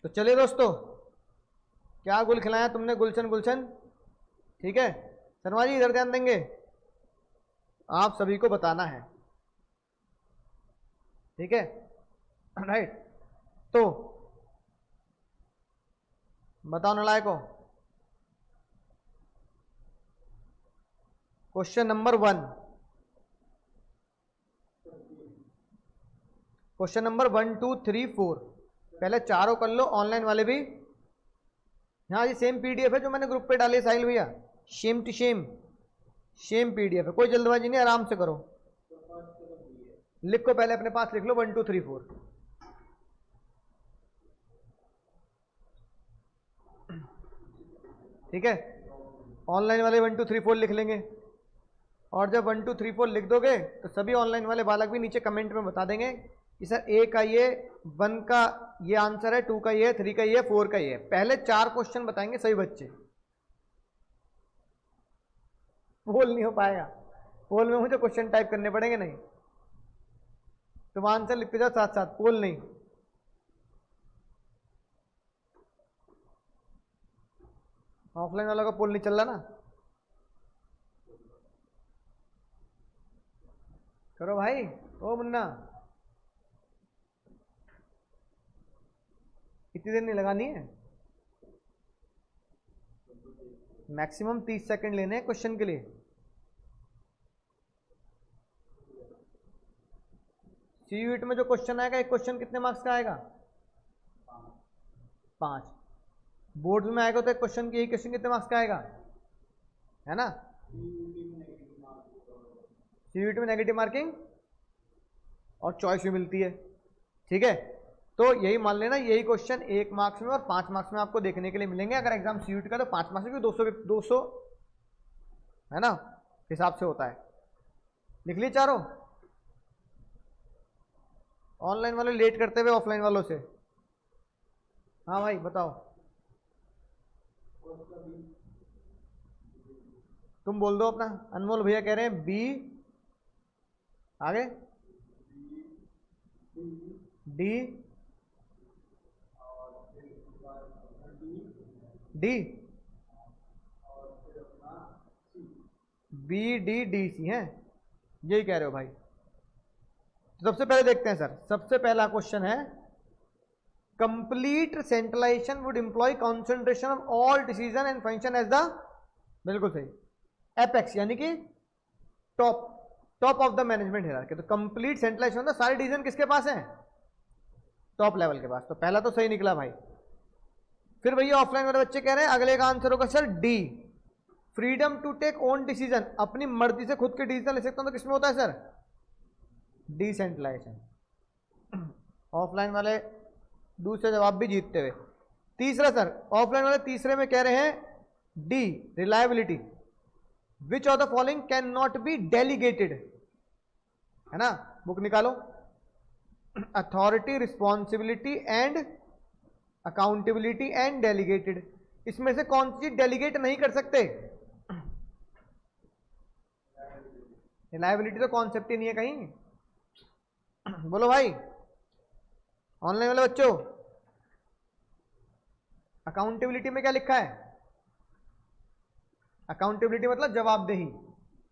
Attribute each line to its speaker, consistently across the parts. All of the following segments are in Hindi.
Speaker 1: तो चलिए दोस्तों, क्या गुल खिलाया तुमने? गुलशन गुलशन, ठीक है। शर्मा जी इधर ध्यान देंगे, आप सभी को बताना है, ठीक है, राइट। तो बताओ नलायको, क्वेश्चन नंबर 1, क्वेश्चन नंबर 1 2 3 4, पहले चारों कर लो, ऑनलाइन वाले भी। हाँ, ये सेम पीडीएफ है जो मैंने ग्रुप पे डाली साहिल भैया, same to same, same PDF है, कोई जल्दबाजी नहीं, आराम से करो। लिखो पहले अपने पास, लिख लो 1 2 3 4। ठीक है, ऑनलाइन वाले 1 2 3 4 लिख लेंगे, और जब 1 2 3 4 लिख दोगे तो सभी ऑनलाइन वाले बालक भी नीचे कमेंट में बता देंगे कि सर ए का ये, 1 का ये आंसर है, 2 का ये, 3 का ये, 4 का ये। पहले 4 क्वेश्चन बताएंगे सभी बच्चे। पोल नहीं हो पाएगा, पोल में मुझे क्वेश्चन टाइप करने पड़ेंगे, नहीं तुम आंसर लिखते जाओ साथ साथ, पोल नहीं। ऑफलाइन वालों का पोल नहीं चल रहा ना, करो भाई। ओ मुन्ना, इतनी देर नहीं लगानी है, मैक्सिमम 30 सेकंड लेने हैं क्वेश्चन के लिए। सीयूईट में जो क्वेश्चन आएगा, एक क्वेश्चन कितने मार्क्स का आएगा? 5। बोर्ड में आएगा तो एक क्वेश्चन की, यही क्वेश्चन कितने मार्क्स का आएगा, है ना? सीयूईटी में नेगेटिव मार्किंग और चॉइस भी मिलती है, ठीक है। तो यही मान लेना, यही क्वेश्चन 1 मार्क्स में और 5 मार्क्स में आपको देखने के लिए मिलेंगे। अगर एग्जाम सीयूईटी का तो 5 मार्क्स में 200 है ना, हिसाब से होता है। लिख ली चारों? ऑनलाइन वाले लेट करते हुए ऑफलाइन वालों से। हाँ भाई बताओ, तुम बोल दो अपना। अनमोल भैया कह रहे हैं बी, आगे D, D, B D D C है, यही कह रहे हो भाई। तो सबसे पहले देखते हैं सर, सबसे पहला क्वेश्चन है, complete centralization would employ concentration of all decision and function as the, बिल्कुल सही, एपेक्स यानी कि top, top of the management hierarchy. तो कंप्लीट सेंट्रलाइजेशन होता है, सारे डिसीजन किसके पास हैं? टॉप लेवल के पास। तो पहला तो सही निकला भाई। फिर भैया ऑफलाइन वाले बच्चे कह रहे हैं अगले का आंसर होगा sir D, freedom to take own decision, अपनी मर्जी से खुद के डिसीजन ले सकता हूं, तो किसमें होता है सर? डिसेंट्रलाइजेशन। ऑफलाइन वाले दूसरे जवाब भी जीतते हुए। तीसरा सर, ऑफलाइन वाले तीसरे में कह रहे हैं D, reliability, which of the following can not be delegated, है ना, बुक निकालो। Authority, responsibility and accountability and delegated, इसमें से कौन सी चीज डेलीगेट नहीं कर सकते? रिलायबिलिटी तो कॉन्सेप्ट ही नहीं है कहीं। बोलो भाई ऑनलाइन वाले बच्चों, अकाउंटेबिलिटी में क्या लिखा है? अकाउंटेबिलिटी मतलब जवाबदेही,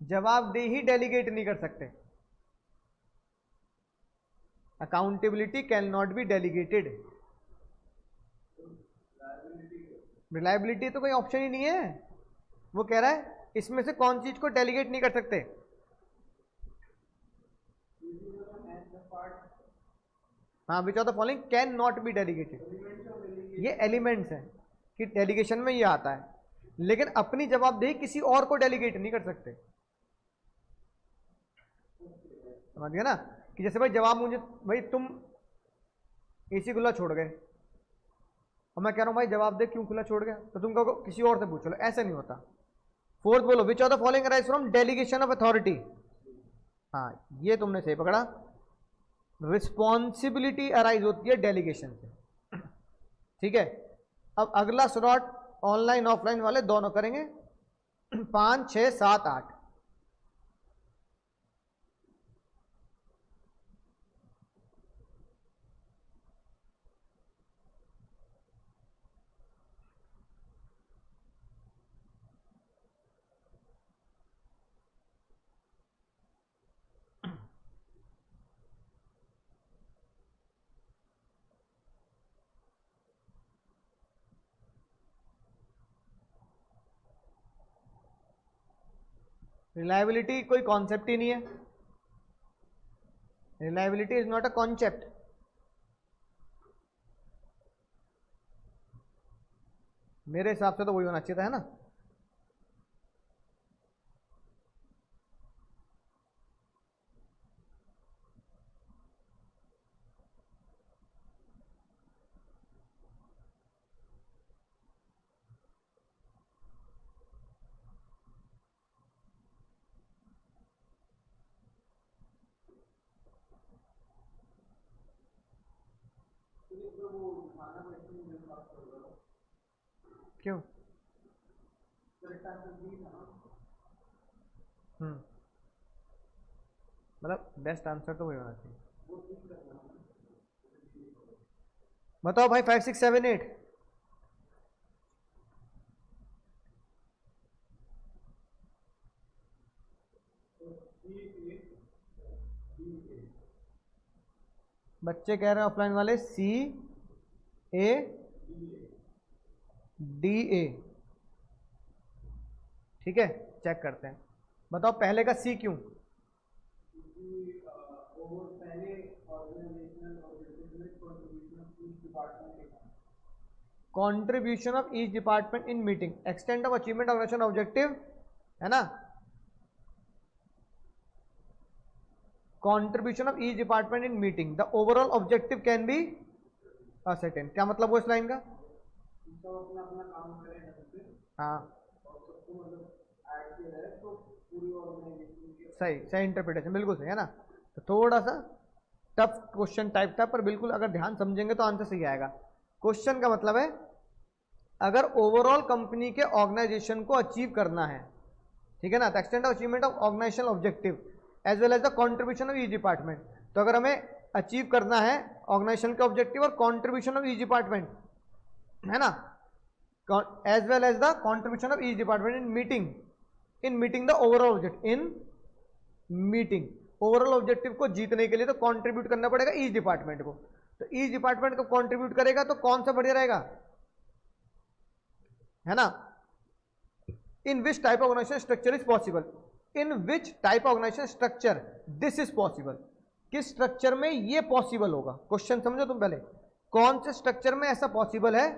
Speaker 1: जवाबदेही डेलीगेट नहीं कर सकते। Accountability can not be delegated. Reliability तो कोई ऑप्शन ही नहीं है, वो कह रहा है इसमें से कौन चीज को डेलीगेट नहीं कर सकते? हाँ, which of the following can not be delegated, ये एलिमेंट्स हैं कि डेलीगेशन में ये आता है, लेकिन अपनी जवाबदेही किसी और को डेलीगेट नहीं कर सकते। समझ गए ना? कि जैसे भाई जवाब मुझे, भाई तुम एसी खुला छोड़ गए और मैं कह रहा हूं भाई जवाब दे क्यों खुला छोड़ गया, तो तुम कहो किसी और से पूछ लो, ऐसे नहीं होता। फोर्थ बोलो, which of the following arise from delegation of authority. हाँ, ये तुमने सही पकड़ा, रिस्पॉन्सिबिलिटी अराइज होती है डेलीगेशन से, ठीक है। अब अगला स्लॉट ऑनलाइन ऑफलाइन वाले दोनों करेंगे, 5 6 7 8। रिलायबिलिटी कोई कॉन्सेप्ट ही नहीं है, reliability is not a concept. मेरे हिसाब से तो वही होना चाहिए था, है ना। क्यों? मतलब बेस्ट आंसर तो वही होना चाहिए। बताओ भाई 5 6 7 8। बच्चे कह रहे हैं ऑफलाइन वाले सी ए डी ए। ठीक है, चेक करते हैं। बताओ पहले का सी क्यों? Contribution of each department in meeting, extent of achievement organisation objective, है ना। Contribution of each department in meeting, the overall objective can be ascertain. क्या मतलब वो इस लाइन का? हाँ सही, सही इंटरप्रिटेशन, बिल्कुल सही, है ना। तो थोड़ा सा टफ क्वेश्चन टाइप था, पर बिल्कुल अगर ध्यान समझेंगे तो आंसर सही आएगा। क्वेश्चन का मतलब है अगर ओवरऑल कंपनी के ऑर्गेनाइजेशन को अचीव करना है, ठीक है ना, तो extent of achievement of organisational objective as well as the contribution of each department. तो अगर हमें अचीव करना है ऑर्गेनाइजेशन के ऑब्जेक्टिव और कंट्रीब्यूशन ऑफ ईच डिपार्टमेंट, है ना, as well as the contribution of each department in meeting the overall objective, in meeting overall objective को जीतने के लिए तो कंट्रीब्यूट करना पड़ेगा ईच डिपार्टमेंट को। तो ईच डिपार्टमेंट को कंट्रीब्यूट करेगा तो कौन सा बढ़िया रहेगा, है ना। In which type of organization structure is possible, in which type of organization structure this is possible, किस स्ट्रक्चर में ये पॉसिबल होगा। क्वेश्चन समझो तुम पहले, कौन से स्ट्रक्चर में ऐसा पॉसिबल है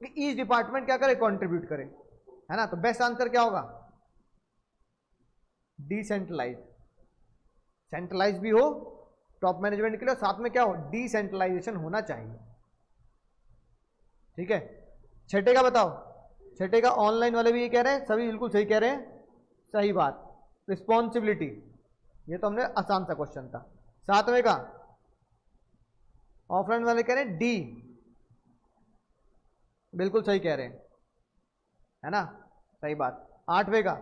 Speaker 1: कि ईच डिपार्टमेंट क्या करे, कंट्रीब्यूट करे, है ना। तो बेस्ट आंसर क्या होगा, डिसेंट्रलाइज। सेंट्रलाइज भी हो टॉप मैनेजमेंट के लिए, साथ में क्या हो, डिसेंट्रलाइजेशन होना चाहिए। ठीक है, छठे का बताओ। छठे का ऑनलाइन वाले भी ये कह रहे हैं, सभी बिल्कुल सही कह रहे हैं, सही बात। रिस्पॉन्सिबिलिटी, ये तो हमने आसान सा क्वेश्चन था। सातवें का ऑफलाइन वाले कह रहे हैं डी, बिल्कुल सही कह रहे हैं, है ना, सही बात। आठवें का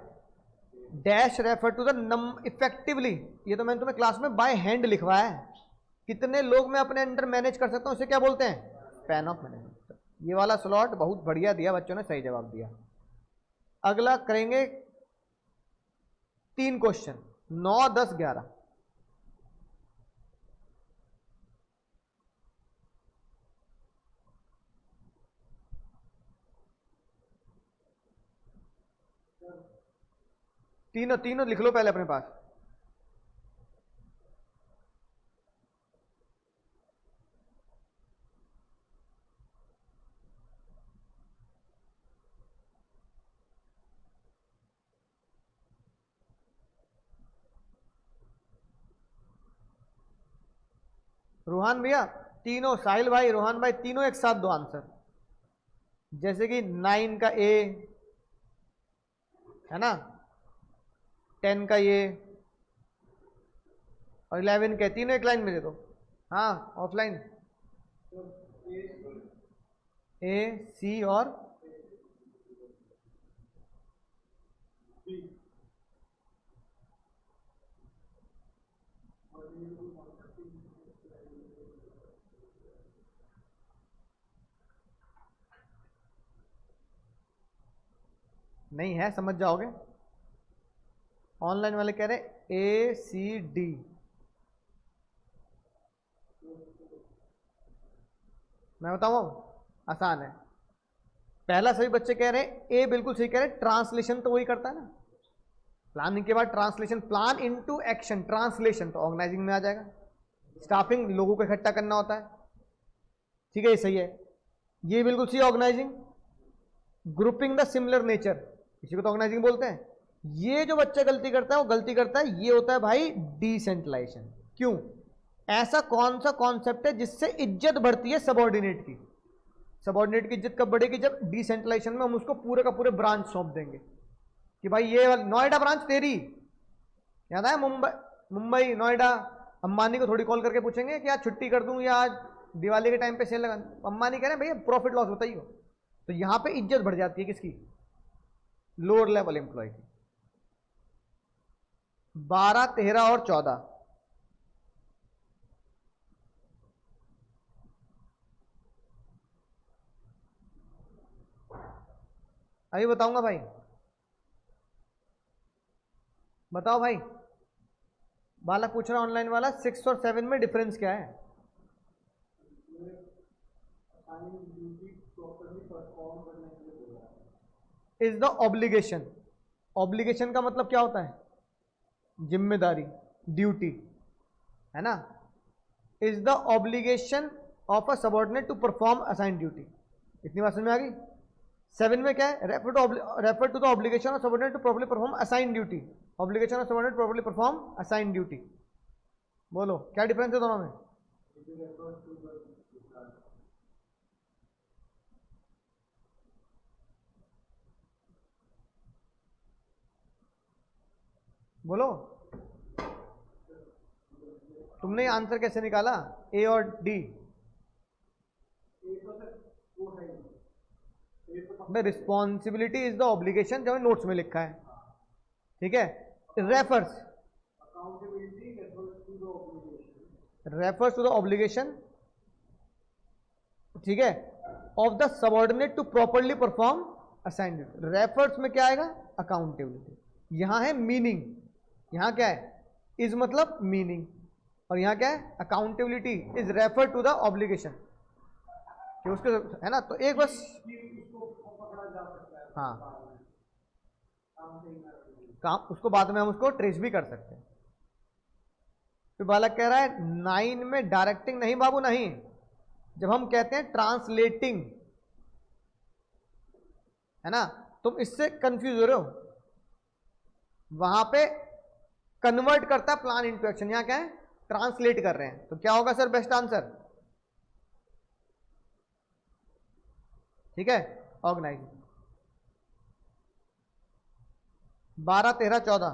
Speaker 1: dash refer to the number effectively, ये तो मैंने तुम्हें क्लास में बाय हैंड लिखवाया है, कितने लोग मैं अपने अंडर मैनेज कर सकता हूं, इसे क्या बोलते हैं, स्पैन ऑफ मैनेजमेंट। ये वाला स्लॉट बहुत बढ़िया दिया, बच्चों ने सही जवाब दिया। अगला करेंगे 3 क्वेश्चन, 9 10 11। तीनों तीनों लिख लो पहले अपने पास। रोहान भैया तीनों, साहिल भाई, रोहान भाई, तीनों एक साथ दो आंसर। जैसे कि 9 का ए, है ना, 10 का ये और 11 का, तीनों एक लाइन में दे दो। हाँ ऑफलाइन ए सी और नहीं है, समझ जाओगे। ऑनलाइन वाले कह रहे ए सी डी, मैं बताऊं आसान है। पहला सभी बच्चे कह रहे हैं ए, बिल्कुल सही कह रहे हैं, ट्रांसलेशन तो वही करता है ना, प्लानिंग के बाद translation, plan into action, translation तो ऑर्गेनाइजिंग में आ जाएगा। स्टाफिंग लोगों को इकट्ठा करना होता है, ठीक है, ये सही है, ये बिल्कुल सही organising. Grouping the similar nature, इसी को तो ऑर्गेनाइजिंग बोलते हैं। ये जो बच्चा गलती करता है वो गलती करता है, ये होता है भाई डिसेंट्रलाइजेशन। क्यों? ऐसा कौन सा कॉन्सेप्ट है जिससे इज्जत बढ़ती है सबॉर्डिनेट की? सबॉर्डिनेट की इज्जत कब बढ़ेगी? जब डिसेंट्रलाइजेशन में हम उसको पूरे का पूरे ब्रांच सौंप देंगे कि भाई ये नोएडा ब्रांच तेरी, याद है मुंबई नोएडा, अंबानी को थोड़ी कॉल करके पूछेंगे कि आज छुट्टी कर दूं या आज दिवाली के टाइम पे सेल लगा। अंबानी कह रहे हैं भैया प्रॉफिट लॉस होता ही हो। तो यहां पे इज्जत बढ़ जाती है किसकी? लोअर लेवल एम्प्लॉय की। 12, 13 और 14 अभी बताऊंगा भाई, बताओ भाई। बालक पूछ रहा ऑनलाइन वाला 6 और 7 में डिफरेंस क्या है? Is the obligation. ऑब्लिगेशन का मतलब क्या होता है? जिम्मेदारी, ड्यूटी, है ना। Is the obligation of a subordinate to perform assign duty. इतनी बात समझ में आ गई? 7 में क्या है? Refer to the obligation of subordinate to properly perform assign duty. Obligation of subordinate properly perform assign duty. बोलो क्या डिफरेंस है दोनों में? बोलो, तुमने आंसर कैसे निकाला ए और D? Responsibility is the obligation, जो नोट्स में लिखा है, ठीक है। रेफर्स टू द ऑब्लिगेशन, ठीक है, of the subordinate to properly perform assigned duty. Refers में क्या आएगा? अकाउंटेबिलिटी। यहां है मीनिंग, यहां क्या है? इज मतलब मीनिंग, और यहां क्या है? Accountability is refer to the obligation, कि उसके, है ना। तो एक बस, हाँ, काम उसको बाद में हम उसको ट्रेस भी कर सकते हैं। तो बालक कह रहा है 9 में डायरेक्टिंग नहीं बाबू, नहीं। जब हम कहते हैं ट्रांसलेटिंग, है ना, तुम इससे कंफ्यूज हो रहे हो। वहां पे कन्वर्ट करता है प्लान इनटू एक्शन, यहां क्या है? ट्रांसलेट कर रहे हैं। तो क्या होगा सर बेस्ट आंसर? ठीक है, ऑर्गेनाइजिंग। 12, 13, 14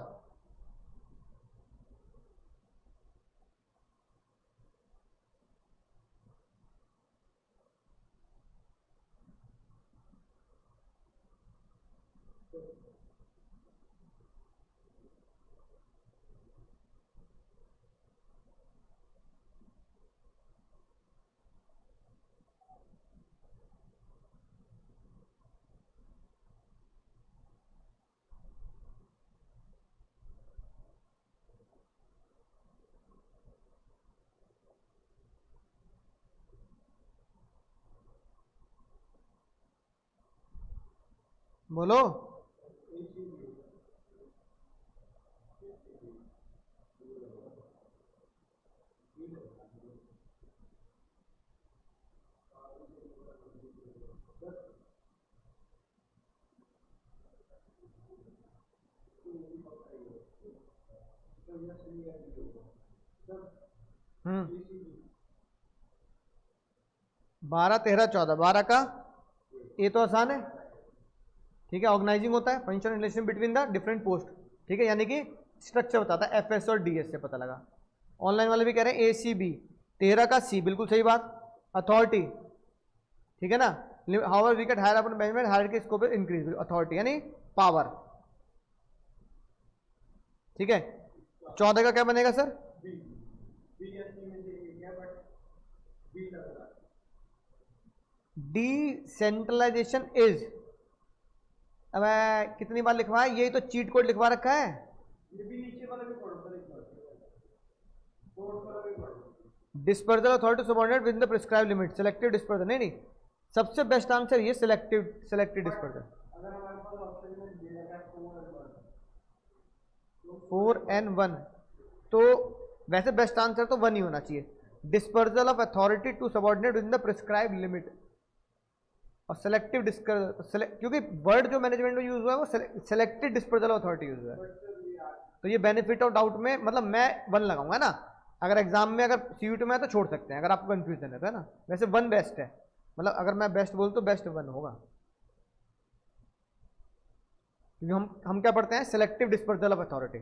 Speaker 1: बोलो। हम्म, 12, 13, 14, 12 का ये तो आसान है, ठीक है। ऑर्गेनाइजिंग होता है function relation between the different post, ठीक है, यानी कि स्ट्रक्चर बताता है, एफएस और डीएस से पता लगा। ऑनलाइन वाले भी कह रहे हैं एसीबी, 13 का सी, बिल्कुल सही बात। अथॉरिटी, ठीक है ना। However we can higher upon management hierarchy scope increase, authority यानी पावर, ठीक है। 14 का क्या बनेगा सर? डिसेंट्रलाइजेशन इज, अब कितनी बार लिखवा है? यही तो चीट कोड लिखवा रखा है। Dispersal authority subordinate with the prescribe limit, selective dispersal, नहीं नहीं, सबसे बेस्ट आंसर ये सिलेक्टिव डिस्पर्जल। 4n1, तो वैसे बेस्ट आंसर तो 1 ही होना चाहिए। Dispersal of authority to subordinate within the prescribe limit और सेलेक्टिव क्योंकि वर्ड जो मैनेजमेंट में यूज हुआ है वो selected dispersal of authority use हुआ है, तो ये बेनिफिट ऑफ डाउट में मतलब मैं 1 लगाऊंगा ना। अगर एग्जाम में अगर सीयूटी में है तो छोड़ सकते हैं अगर आपको कंफ्यूजन है तो, है ना। वैसे 1 बेस्ट है, मतलब अगर मैं बेस्ट बोल तो बेस्ट 1 होगा, क्योंकि हम क्या पढ़ते हैं, सेलेक्टिव डिस्पर्सल ऑफ अथॉरिटी।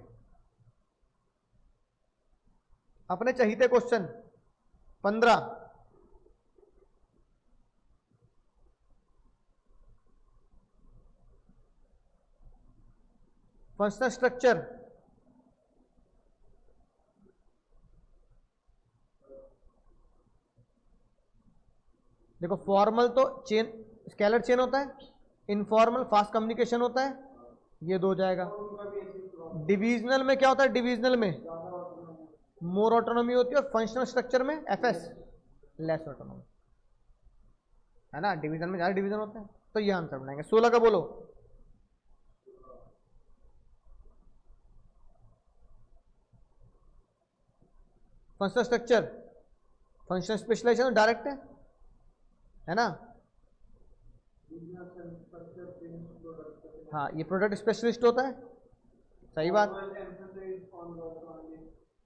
Speaker 1: अपने चाहिए क्वेश्चन 15, फंक्शनल स्ट्रक्चर। देखो फॉर्मल तो चेन स्केलर चेन होता है, इनफॉर्मल फास्ट कम्युनिकेशन होता है, ये 2 जाएगा। डिविजनल में क्या होता है, डिविजनल में मोर ऑटोनॉमी होती है और फंक्शनल स्ट्रक्चर में एफएस लेस ऑटोनॉमी, है ना। डिवीजन में ज़्यादा डिवीजन होता है, तो ये आंसर बनाएंगे। 16 का बोलो। Functional structure, functional specialisation direct है ना। हाँ ये प्रोडक्ट स्पेशलिस्ट होता है, सही बात।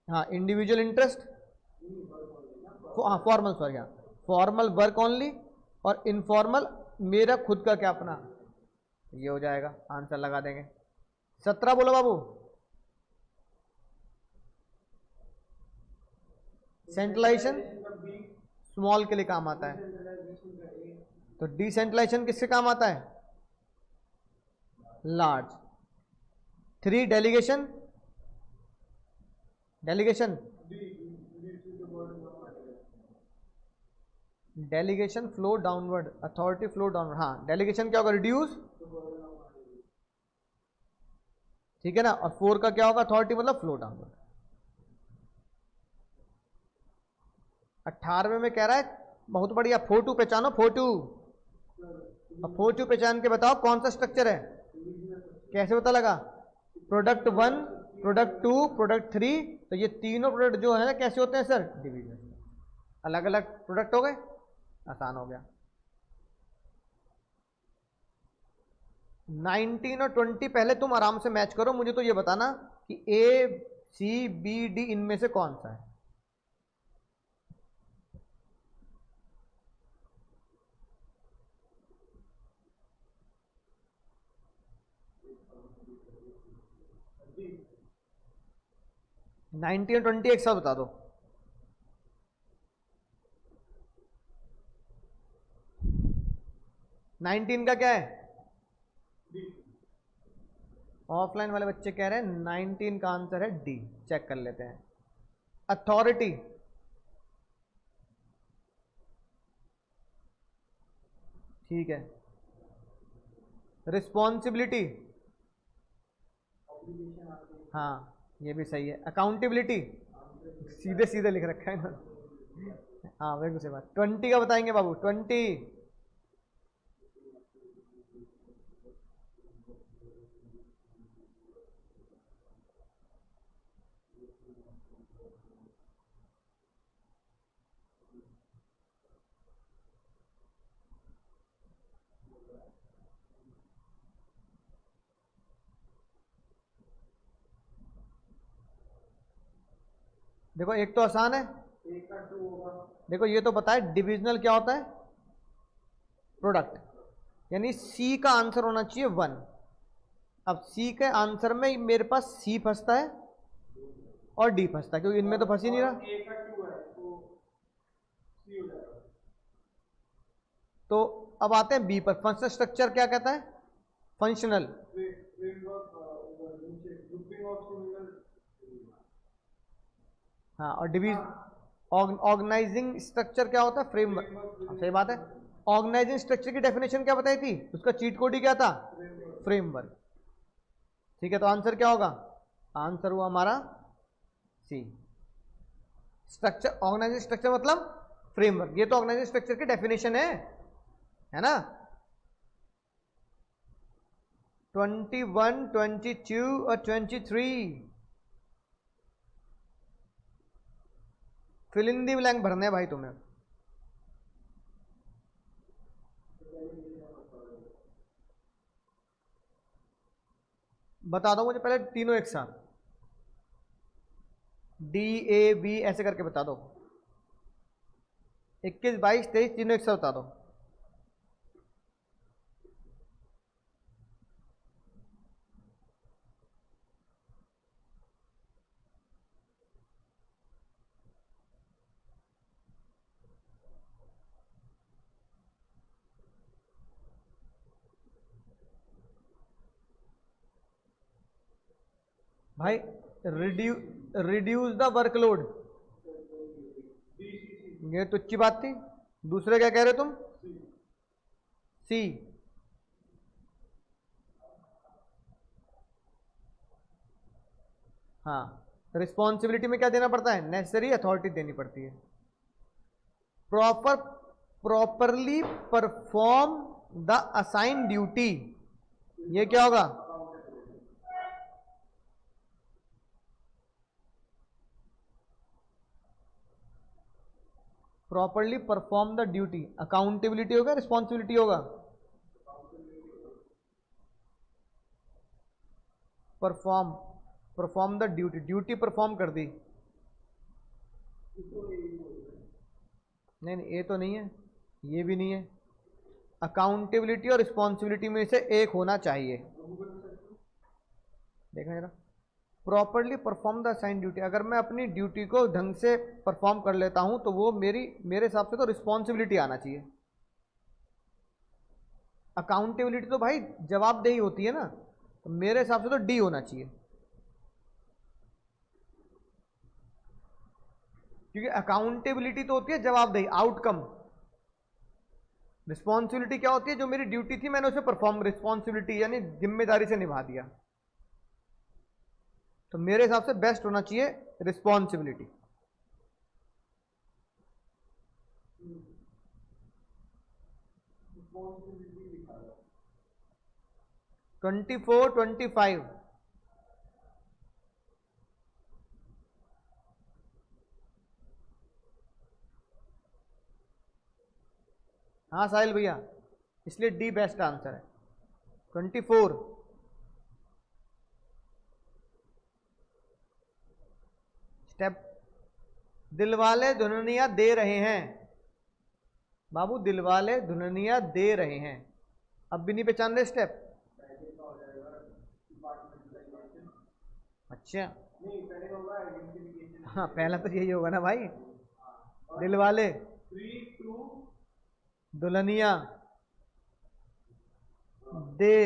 Speaker 1: हाँ इंडिविजुअल इंटरेस्ट, हाँ फॉर्मल, सॉरी हाँ फॉर्मल वर्क ओनली, और इनफॉर्मल मेरा खुद का क्या अपना, ये हो जाएगा, आंसर लगा देंगे। 17 बोलो बाबू। सेंट्रलाइजेशन स्मॉल के लिए काम आता है, तो डिसेंट्रलाइजेशन किससे काम आता है, large. 3 delegation, delegation delegation flow downward, authority flow downward. हाँ डेलीगेशन क्या होगा, रिड्यूस, ठीक है ना। और 4 का क्या होगा, अथॉरिटी मतलब फ्लो डाउनवर्ड। 18वें में कह रहा है बहुत बढ़िया, 4-2 पहचानो, 4-2। अब 4-2 पहचान के बताओ कौन सा स्ट्रक्चर है, कैसे पता लगा, प्रोडक्ट 1, प्रोडक्ट 2, प्रोडक्ट 3, तो ये तीनों प्रोडक्ट जो है ना कैसे होते हैं सर, डिवीजन, अलग अलग प्रोडक्ट हो गए, आसान हो गया। 19 और 20 पहले तुम आराम से मैच करो, मुझे तो ये बताना कि ए सी बी डी इनमें से कौन सा है। नाइनटीन और 20 एक साथ बता दो। नाइनटीन का क्या है, ऑफलाइन वाले बच्चे कह रहे हैं 19 का आंसर है डी, चेक कर लेते हैं। अथॉरिटी, ठीक है। रिस्पॉन्सिबिलिटी, हाँ ये भी सही है। अकाउंटेबिलिटी, सीधे सीधे लिख रखा है ना, हाँ बिल्कुल सही बात। 20 का बताएंगे बाबू, 20। देखो एक तो आसान है, देखो ये तो बताए डिविजनल क्या होता है, प्रोडक्ट, यानी सी का आंसर होना चाहिए 1। अब सी के आंसर में मेरे पास सी फंसता है और डी फंसता है, क्योंकि इनमें तो फंस ही नहीं रहा। तो अब आते हैं बी पर, फंक्शनल स्ट्रक्चर क्या कहता है, फंक्शनल, हाँ। और ऑर्गेनाइजिंग स्ट्रक्चर क्या होता है, फ्रेमवर्क, सही बात है। ऑर्गेनाइजिंग स्ट्रक्चर की डेफिनेशन क्या बताई थी, उसका चीट कोड ही क्या था, फ्रेमवर्क, ठीक है। तो आंसर क्या होगा, आंसर हुआ हमारा सी। स्ट्रक्चर, ऑर्गेनाइजिंग स्ट्रक्चर मतलब फ्रेमवर्क, ये तो ऑर्गेनाइजिंग स्ट्रक्चर की डेफिनेशन है ना। 21, 22 और 23 फिल इन दी ब्लैंक भरने हैं भाई तुम्हें। बता दो मुझे पहले तीनों एक साथ, डी ए बी ऐसे करके बता दो। 21, 22, 23 तीनों एक साथ बता दो। भाई रिड्यूस द वर्कलोड, ये तो अच्छी बात थी। दूसरे क्या कह रहे हो तुम? सी। हाँ, रिस्पॉन्सिबिलिटी में क्या देना पड़ता है? नेसेसरी अथॉरिटी देनी पड़ती है। Properly perform the assign duty, ये क्या होगा? Properly perform the duty, accountability होगा, रिस्पॉन्सिबिलिटी होगा? Perform the duty, duty perform कर दी। नहीं नहीं, ये तो नहीं है, ये भी नहीं है। अकाउंटेबिलिटी और रिस्पॉन्सिबिलिटी में से एक होना चाहिए। देखा जरा, properly perform the assign duty, अगर मैं अपनी ड्यूटी को ढंग से परफॉर्म कर लेता हूं तो वो मेरे हिसाब से तो रिस्पॉन्सिबिलिटी आना चाहिए। अकाउंटेबिलिटी तो भाई जवाबदेही होती है ना, तो मेरे हिसाब से तो डी होना चाहिए, क्योंकि अकाउंटेबिलिटी तो होती है जवाबदेही, आउटकम। रिस्पॉन्सिबिलिटी क्या होती है? जो मेरी ड्यूटी थी मैंने उसे परफॉर्म, रिस्पॉन्सिबिलिटी यानी जिम्मेदारी से निभा दिया। तो मेरे हिसाब से बेस्ट होना चाहिए रिस्पॉन्सिबिलिटी। ट्वेंटी 25। हाँ साहिल भैया, इसलिए डी बेस्ट आंसर है। 24। स्टेप, दिलवाले दुल्हनिया दे रहे हैं। बाबू दिलवाले दुल्हनिया दे रहे हैं, अब भी नहीं पहचान रहे स्टेप? अच्छा, हाँ पहला तो यही होगा ना भाई, दिलवाले दुल्हनिया दे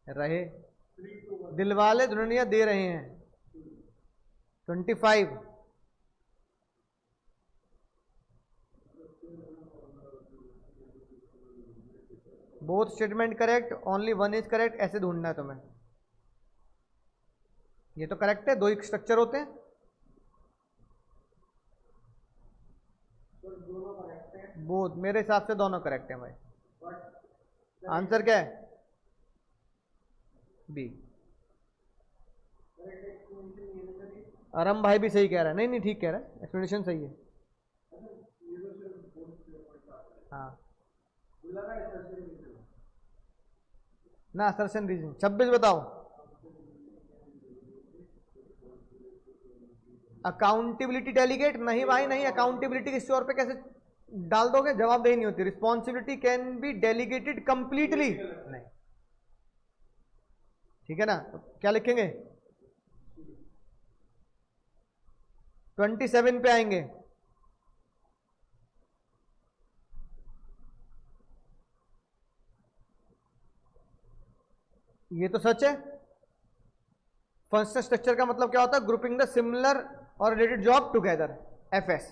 Speaker 1: रहे, दिलवाले दुल्हनिया दे रहे हैं। 25। Both statement correct, only one is correct, ऐसे ढूंढना है तुम्हें। ये तो करेक्ट है, दो ही स्ट्रक्चर होते हैं। बोथ, मेरे हिसाब से दोनों करेक्ट है भाई। आंसर क्या है? बी। आरम भाई भी सही कह रहा है, नहीं नहीं ठीक कह रहा है, एक्सप्लेनेशन सही है। हाँ ना, असर्शन रीजन। 26 बताओ। अकाउंटेबिलिटी डेलीगेट, नहीं भाई नहीं, अकाउंटेबिलिटी किसी और पे कैसे डाल दोगे? जवाबदेही नहीं होती। Responsibility can be delegated completely, नहीं, ठीक है ना? तो क्या लिखेंगे? 27 पे आएंगे। ये तो सच है। फंक्शनल स्ट्रक्चर का मतलब क्या होता है? ग्रुपिंग द सिमिलर और related job together, FS.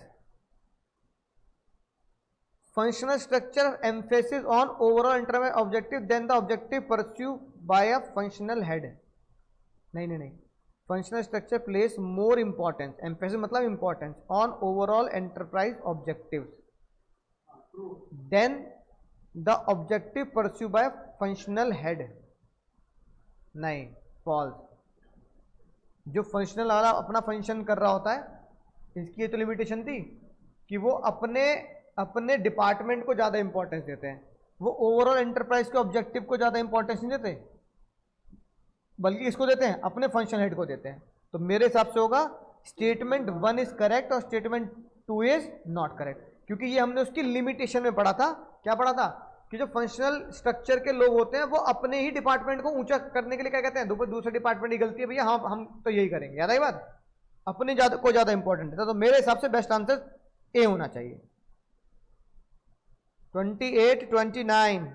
Speaker 1: Functional structure emphasis on overall internal objective then the objective pursue by a functional head. नहीं नहीं नहीं, functional structure place more importance, emphasis मतलब इंपॉर्टेंस, on overall enterprise objectives then the objective pursue by functional head. नहीं, फॉल्स। जो फंक्शनल वाला अपना फंक्शन कर रहा होता है इसकी ये तो लिमिटेशन थी कि वो अपने अपने डिपार्टमेंट को ज्यादा इंपॉर्टेंस देते हैं, वो ओवरऑल एंटरप्राइज के ऑब्जेक्टिव को ज्यादा इंपॉर्टेंस नहीं देते, बल्कि इसको देते हैं, अपने फंक्शन हेड को देते हैं। तो मेरे हिसाब से होगा स्टेटमेंट 1 इज करेक्ट और स्टेटमेंट 2 इज नॉट करेक्ट, क्योंकि ये हमने उसकी लिमिटेशन में पढ़ा था। क्या पढ़ा था कि जो फंक्शनल स्ट्रक्चर के लोग होते हैं वो अपने ही डिपार्टमेंट को ऊंचा करने के लिए क्या कहते हैं, दूसरे डिपार्टमेंट की गलती है भैया, हाँ हम तो यही करेंगे, याद आई बात, अपने को ज्यादा इंपॉर्टेंट है। तो मेरे हिसाब से बेस्ट आंसर ए होना चाहिए। 28, 29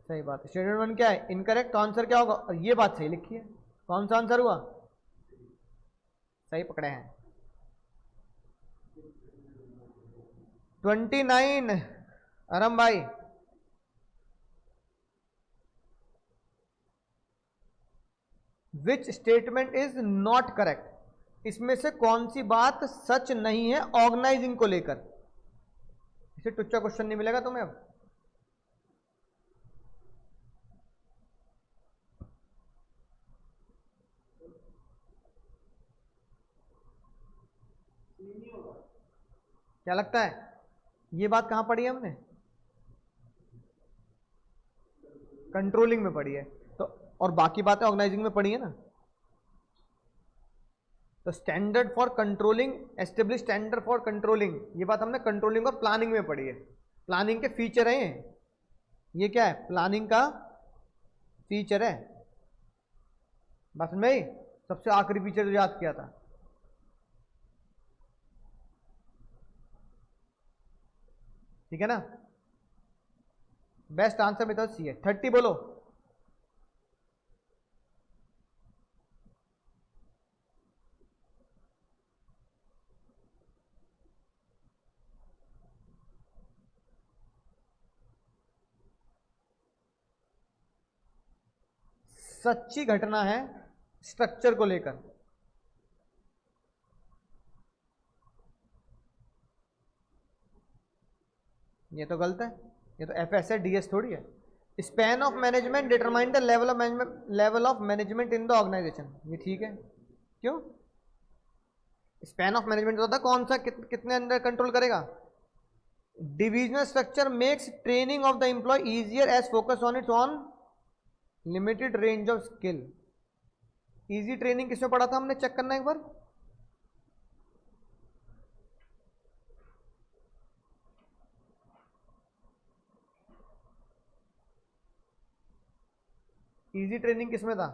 Speaker 1: सही बात है। स्टेटमेंट 1 क्या है, इनकरेक्ट, तो आंसर क्या होगा, और ये बात सही लिखी है, कौन सा आंसर हुआ, सही पकड़े हैं। 29 अरम भाई, which statement is not correct, इसमें से कौन सी बात सच नहीं है ऑर्गेनाइजिंग को लेकर। इसे टुच्चा क्वेश्चन नहीं मिलेगा तुम्हें अब। क्या लगता है, ये बात कहां पढ़ी है हमने, कंट्रोलिंग में पढ़ी है, तो और बाकी बातें ऑर्गेनाइजिंग में पढ़ी है ना। तो standard for controlling, establish standard for controlling, ये बात हमने कंट्रोलिंग और प्लानिंग में पढ़ी है। प्लानिंग के फीचर हैं ये क्या है, प्लानिंग का फीचर है, बस में ही सबसे आखिरी फीचर जो याद किया था। ठीक है ना, बेस्ट आंसर मेथड सी है। 30 बोलो, सच्ची घटना है स्ट्रक्चर को लेकर। ये तो गलत है, ये तो एफएस है, डीएस थोड़ी है। Span of management determine the level of management in the organisation, ये ठीक है। क्यों, स्पैन ऑफ मैनेजमेंट होता है कौन सा कितने अंडर कंट्रोल करेगा। Divisional structure makes training of the employ easier as focus on its on limited range of skill. Easy training किसमें पढ़ा था हमने, चेक करना एक बार। इजी ट्रेनिंग किसमें था,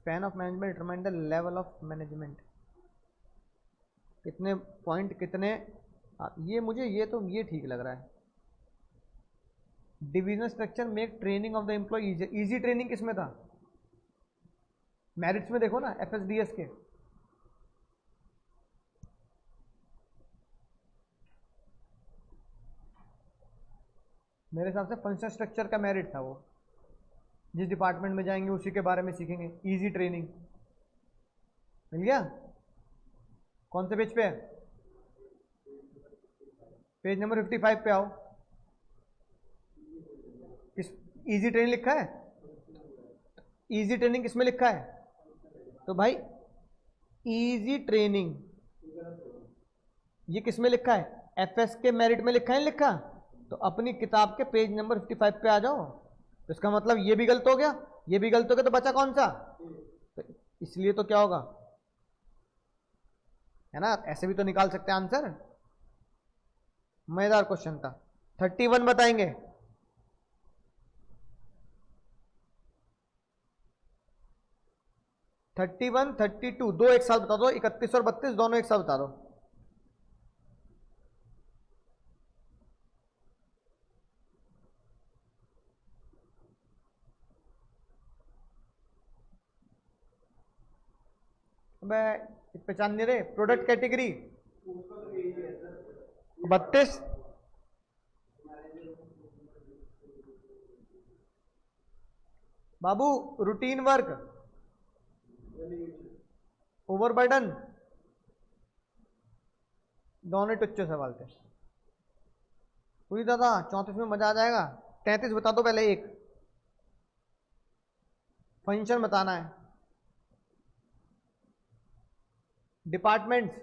Speaker 1: span of management determine the level of management, कितने पॉइंट कितने, ये मुझे ये ठीक लग रहा है। Divisional structure make training of the employ easy training किसमें था, मेरिट्स में देखो ना, एफएसडीएस के। मेरे हिसाब से फंक्शन स्ट्रक्चर का मेरिट था वो, जिस डिपार्टमेंट में जाएंगे उसी के बारे में सीखेंगे। इजी ट्रेनिंग मिल गया, कौन से पेज पे है, पेज नंबर 55 पे आओ। किस इजी ट्रेनिंग लिखा है, इजी ट्रेनिंग किसमें लिखा है, तो भाई इजी ट्रेनिंग ये किसमें लिखा है, एफएस के मेरिट में लिखा है, लिखा, तो अपनी किताब के पेज नंबर 55 पे आ जाओ। तो इसका मतलब ये भी गलत हो गया, ये भी गलत हो गया, तो बचा कौन सा, तो इसलिए तो क्या होगा, है ना, ऐसे भी तो निकाल सकते हैं आंसर। मजेदार क्वेश्चन था। 31 बताएंगे, थर्टी वन 32 दो एक साथ बता दो, 31 और 32 दोनों एक साथ बता दो। पहचान नहीं रहे, प्रोडक्ट कैटेगरी 32, बाबू रूटीन वर्क, ओवरबर्डन, दोनों टुच्चे सवाल थे। पूरी दादा 34 में मजा आ जाएगा। 33 बता दो पहले। एक फंक्शन बताना है। डिपार्टमेंट्स,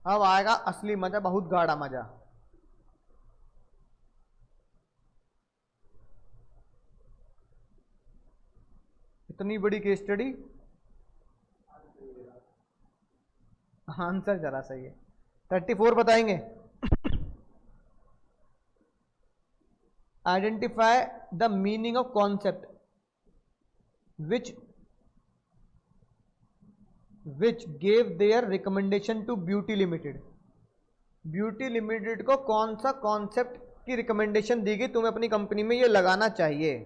Speaker 1: अब आएगा असली मजा, बहुत गाढ़ा मजा। इतनी बड़ी केस स्टडी, आंसर जरा सही है। 34 बताएंगे। Identify the meaning of concept which gave their recommendation to Beauty Limited. Beauty Limited को कौन सा कॉन्सेप्ट की रिकमेंडेशन दी गई, तुम्हें अपनी कंपनी में ये लगाना चाहिए।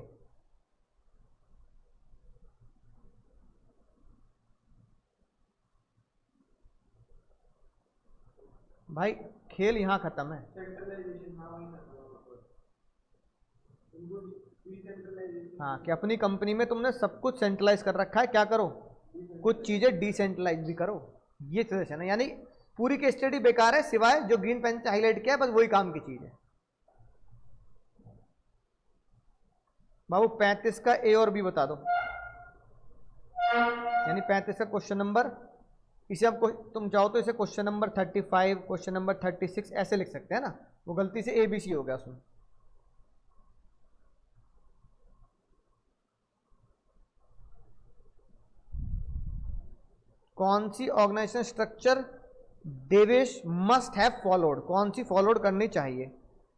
Speaker 1: भाई खेल यहां खत्म है। हाँ, कि अपनी कंपनी में तुमने सब कुछ सेंट्रलाइज कर रखा है, क्या करो कुछ चीजें डिसेंट्रलाइज भी करो। ये सजेशन है। यानी पूरी केस स्टडी बेकार है, सिवाय जो ग्रीन पेन से हाईलाइट किया है, बस वही काम की चीज है। बाबू 35 का ए और बी बता दो। यानी 35 का क्वेश्चन नंबर, इसे आप तुम चाहो तो इसे क्वेश्चन नंबर 35, क्वेश्चन नंबर 36 ऐसे लिख सकते हैं ना। वो गलती से ए बी सी हो गया उसमें। कौन सी organization structure Devesh must have followed, कौन सी फॉलोड करनी चाहिए।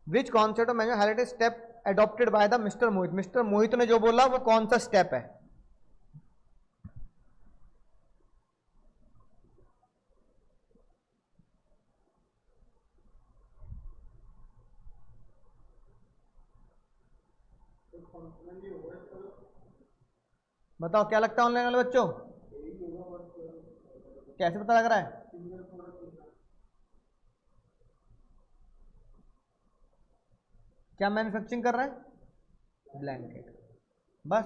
Speaker 1: Which concept of management highlighted step adopted by the mister Mohit. Mister Mohit ने जो बोला वो कौन सा स्टेप है। बताओ क्या लगता है ऑनलाइन वाले बच्चों, कैसे पता लग रहा है। क्या मैन्युफैक्चरिंग कर रहा है, ब्लैंकेट, बस।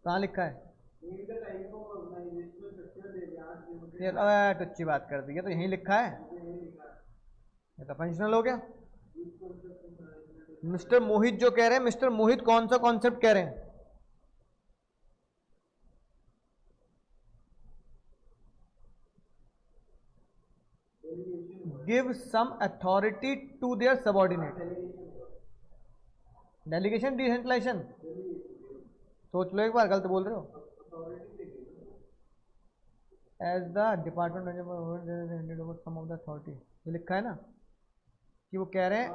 Speaker 1: कहाँ लिखा है ये, टुच्ची बात कर दी है, तो यहीं लिखा है। ये तो फंक्शनल हो गया। मिस्टर मोहित जो कह रहे हैं, मिस्टर मोहित कौन सा कॉन्सेप्ट कह रहे हैं। Give some authority to their subordinate. Delegation, decentralisation, सोच लो एक बार, गलत बोल रहे हो। As the department some of the authority, ये लिखा है ना कि वो कह रहे हैं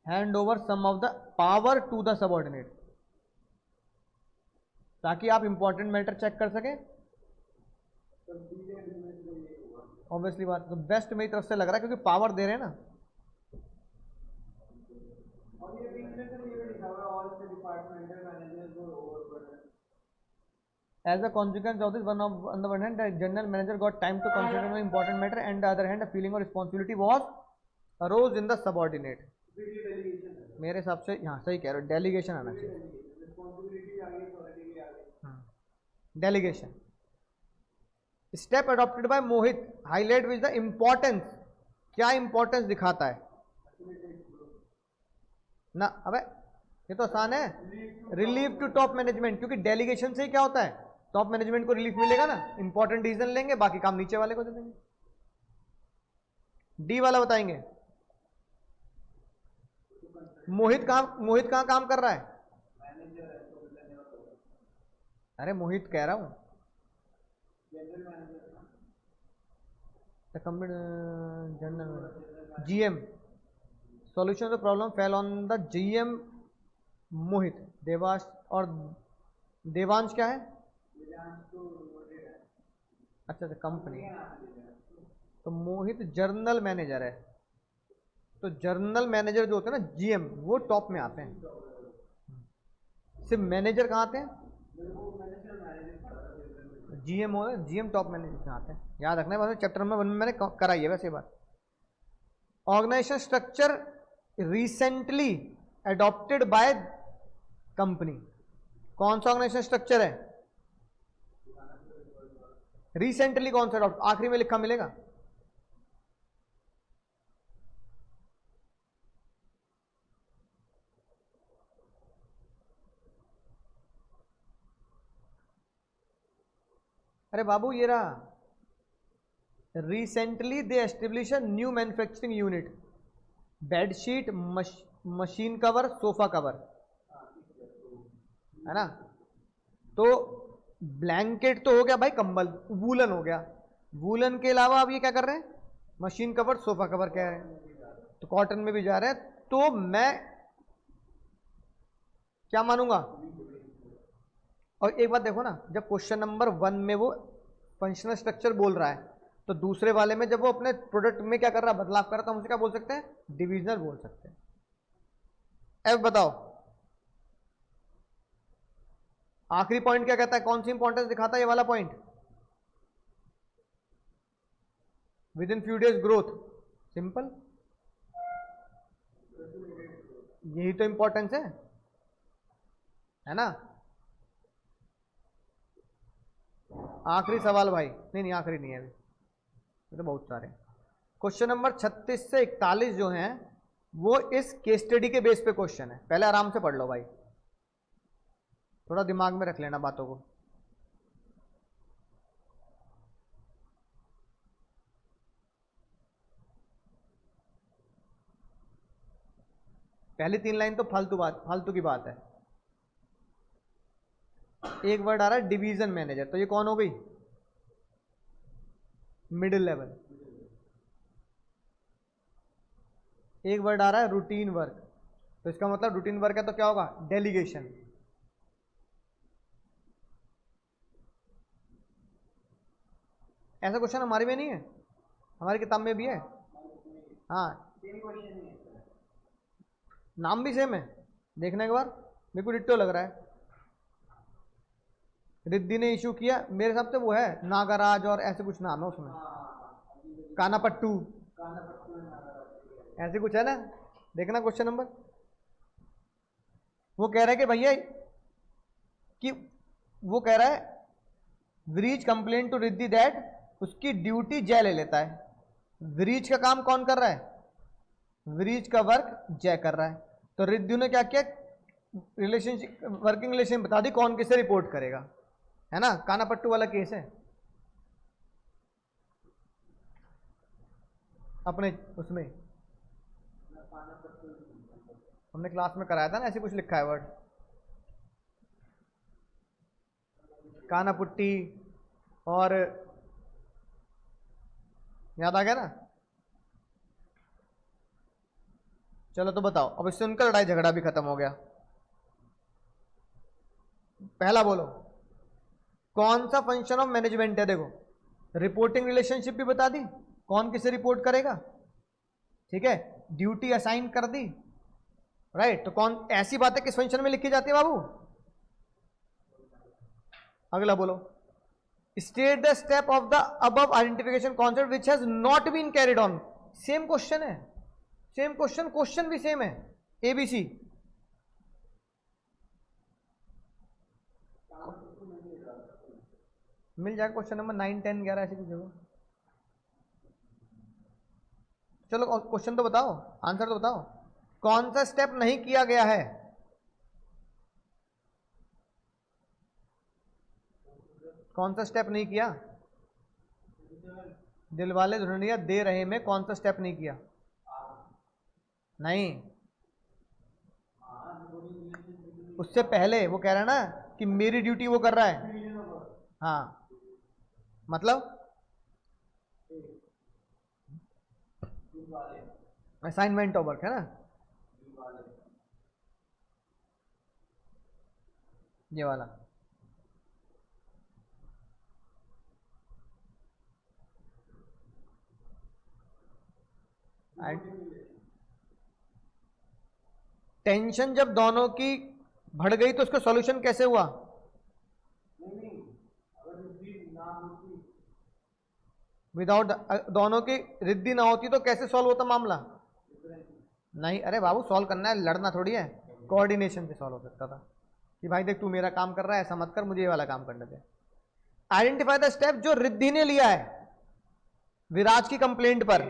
Speaker 1: hand over some of the power to the subordinate, ताकि आप इंपॉर्टेंट मैटर चेक कर सकें। ऑब्वियसली बात, तो बेस्ट मेरी तरफ से लग रहा है, क्योंकि पावर दे रहे हैं ना। As a consequence of this, on the one hand, the general manager got time to consider an important matter, and the other hand, a feeling of responsibility was arose in the subordinate. मेरे हिसाब से यहाँ सही कह रहे हो, डेलीगेशन आना चाहिए। Delegation step adopted by Mohit highlight with the importance, क्या इंपॉर्टेंस दिखाता है ना। अबे ये तो आसान है, रिलीफ टू टॉप मैनेजमेंट, क्योंकि डेलीगेशन से ही क्या होता है, टॉप मैनेजमेंट को रिलीफ मिलेगा ना, इंपॉर्टेंट डिसीजन लेंगे, बाकी काम नीचे वाले को दे देंगे। डी वाला बताएंगे। मोहित कहां काम कर रहा है। अरे मोहित कह रहा हूं, general GM, solution of the problem fell on the GM Mohit. Devansh और देवांश क्या है, अच्छा कंपनी, तो मोहित जर्नल मैनेजर है। तो जर्नल मैनेजर जो होते हैं ना, जीएम, वो टॉप में आते हैं। सिर्फ मैनेजर कहाँ आते हैं, जीएम हो, जीएम टॉप मैनेजर कहाँ आते हैं, याद रखना है। चैप्टर नंबर 1 में मैंने कराई है वैसे बात। Organisation structure recently adopted by company. कौन सा ऑर्गेनाइजेशन स्ट्रक्चर है? रिसेंटली कौन सा अडॉप्ट, आखिरी में लिखा मिलेगा। अरे बाबू ये रहा, recently they establish new manufacturing unit, bedsheet, machine cover, sofa cover, है ना। तो ब्लैंकेट तो हो गया भाई, कंबल, वूलन हो गया। वूलन के अलावा अब ये क्या कर रहे हैं? मशीन कवर, सोफा कवर कह रहे हैं, तो कॉटन में भी जा रहे हैं। तो मैं क्या मानूंगा? और एक बात देखो ना, जब क्वेश्चन नंबर 1 में वो फंक्शनल स्ट्रक्चर बोल रहा है, तो दूसरे वाले में जब वो अपने प्रोडक्ट में क्या कर रहा है, बदलाव कर रहा है, तो हम उसे क्या बोल सकते हैं? डिविजनल बोल सकते हैं। अब बताओ आखिरी पॉइंट क्या कहता है, कौन सी इंपॉर्टेंस दिखाता है ये वाला point? With in few days growth, simple, यही तो इंपॉर्टेंस है ना। आखिरी सवाल भाई, नहीं आखिरी नहीं है अभी, तो बहुत सारे। क्वेश्चन नंबर 36 से 41 जो हैं वो इस केस स्टडी के बेस पे क्वेश्चन है। पहले आराम से पढ़ लो भाई, थोड़ा दिमाग में रख लेना बातों को। पहली 3 लाइन तो फालतू की बात है। एक वर्ड आ रहा है डिवीजन मैनेजर, तो ये कौन हो गई? Middle level. एक वर्ड आ रहा है रूटीन वर्क, तो इसका मतलब रूटीन वर्क है तो क्या होगा? डेलीगेशन। ऐसा क्वेश्चन हमारे में नहीं है, हमारी किताब में भी है। हाँ, नाम भी सेम है, देखने के बाद बिल्कुल डिट्टो लग रहा है। रिद्धि ने इशू किया, मेरे हिसाब से वो है नागराज और ऐसे कुछ नाम है उसमें, कानापट्टू ऐसे कुछ है ना। देखना क्वेश्चन नंबर, वो कह रहा है कि भैया कि वो कह रहा है व्रीज कंप्लेन टू रिद्धि दैट उसकी ड्यूटी जय ले लेता है। व्रीज का काम कौन कर रहा है? व्रीज का वर्क जय कर रहा है। तो रिद्धि ने क्या किया? रिलेशनशिप, वर्किंग रिलेशन बता दी, कौन किसे रिपोर्ट करेगा, है ना। कानापट्टू वाला केस है अपने उसमें, हमने क्लास में कराया था ना, ऐसे कुछ लिखा है वर्ड, कानापुट्टी, और याद आ गया ना। चलो तो बताओ, अब इससे उनका लड़ाई झगड़ा भी खत्म हो गया। पहला बोलो कौन सा फंक्शन ऑफ मैनेजमेंट है? देखो रिपोर्टिंग रिलेशनशिप भी बता दी, कौन किसे रिपोर्ट करेगा, ठीक है, ड्यूटी असाइन कर दी, राइट। तो कौन, ऐसी बातें किस फंक्शन में लिखी जाती है बाबू? अगला बोलो state the step of the above identification concept which has not been carried on. Same question है, सेम क्वेश्चन भी सेम है, एबीसी। मिल जाएगा क्वेश्चन नंबर 9, 10, 11 ऐसे कुछ होगा। चलो क्वेश्चन तो बताओ, आंसर तो बताओ, कौन सा स्टेप नहीं किया गया है? कौन सा स्टेप नहीं किया? दिलवाले दुल्हनिया दे रहे में कौन सा स्टेप नहीं किया? नहीं, उससे पहले वो कह रहा है ना कि मेरी ड्यूटी वो कर रहा है। हाँ मतलब असाइनमेंट ऑफ वर्क है ना, ये वाला। टेंशन जब दोनों की बढ़ गई तो उसका सॉल्यूशन कैसे हुआ? विदाउट, दोनों की रिद्धि ना होती तो कैसे सॉल्व होता मामला? नहीं, अरे बाबू सॉल्व करना है, लड़ना थोड़ी है, कोऑर्डिनेशन से सॉल्व हो सकता था कि भाई देख तू मेरा काम कर रहा है, ऐसा मत कर, मुझे ये वाला काम करने दे। आइडेंटिफाई द स्टेप जो रिद्धि ने लिया है विराज की कंप्लेंट पर।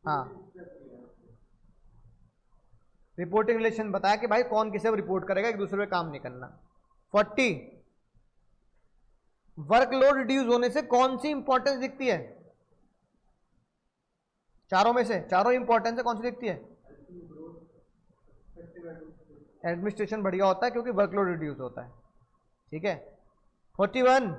Speaker 1: हाँ, रिपोर्टिंग रिलेशन बताया कि भाई कौन किसे रिपोर्ट करेगा, एक दूसरे पे काम नहीं करना। 40 वर्कलोड रिड्यूस होने से कौन सी इंपॉर्टेंस दिखती है? चारों में से चारों इंपॉर्टेंस है, कौन सी दिखती है? एडमिनिस्ट्रेशन बढ़िया होता है क्योंकि वर्कलोड रिड्यूस होता है। ठीक है। 41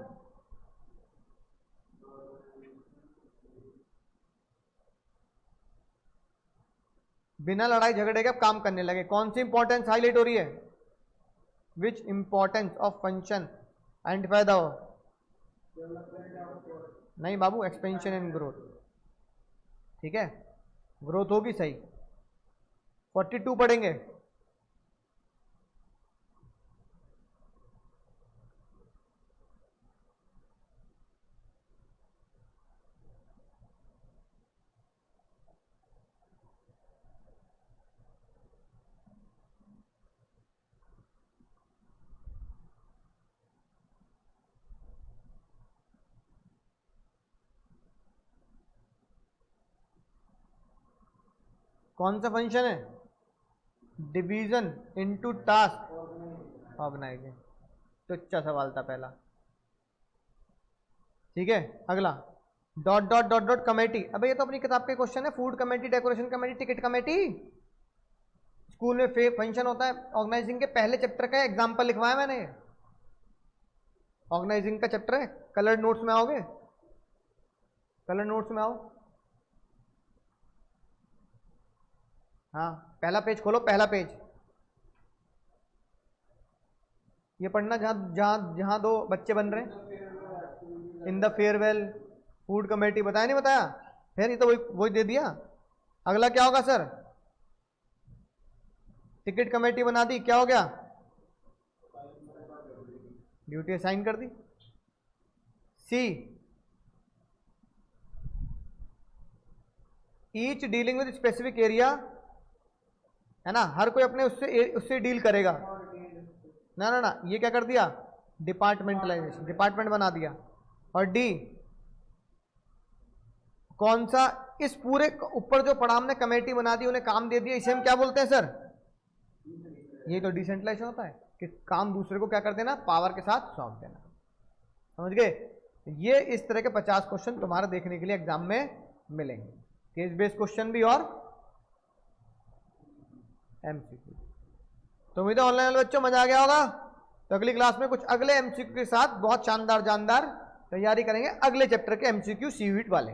Speaker 1: बिना लड़ाई झगड़े के अब काम करने लगे, कौन सी इंपॉर्टेंस हाईलाइट हो रही है? Which importance of function identify the, नहीं बाबू, एक्सपेंशन एंड ग्रोथ। ठीक है, ग्रोथ होगी सही। 42 पढ़ेंगे। कौन सा फंक्शन है? Division into task organising. तो अच्छा सवाल था पहला। ठीक है, अगला dot dot dot dot committee. अबे ये तो अपनी किताब के क्वेश्चन है, food committee, decoration committee, ticket committee. School में फंक्शन होता है ऑर्गेनाइजिंग के पहले चैप्टर का एग्जाम्पल लिखवाया मैंने, ऑर्गेनाइजिंग का चैप्टर है। कलर नोट्स में आओगे, कलर नोट्स में आओ। हाँ, पहला पेज खोलो, पहला पेज। ये पढ़ना जहां जहां जहां दो बच्चे बन रहे हैं। In the farewell, food committee बताया नहीं बताया? फिर ये तो वही दे दिया। अगला क्या होगा सर? टिकट कमेटी बना दी, क्या हो गया? ड्यूटी असाइन कर दी। See, each dealing with specific area, है ना, हर कोई अपने उससे डील करेगा। ना ना ना, ये क्या कर दिया? डिपार्टमेंटलाइजेशन, डिपार्टमेंट बना दिया। और डी, कौन सा? इस पूरे ऊपर जो पढ़ा हमने कमेटी बना दी, उन्हें काम दे दिया, इसे हम क्या बोलते हैं सर? ये तो डिसेंट्रलाइजेशन होता है कि काम दूसरे को क्या कर देना, पावर के साथ सौंप देना। समझ गए? ये इस तरह के 50 क्वेश्चन तुम्हारा देखने के लिए एग्जाम में मिलेंगे, केस बेस्ड क्वेश्चन भी और एमसीक्यू। तो उम्मीद है ऑनलाइन वाले बच्चों मजा आ गया होगा। तो अगली क्लास में कुछ अगले एमसीक्यू के साथ बहुत शानदार जानदार तैयारी करेंगे, अगले चैप्टर के एमसीक्यू सीयूईटी वाले।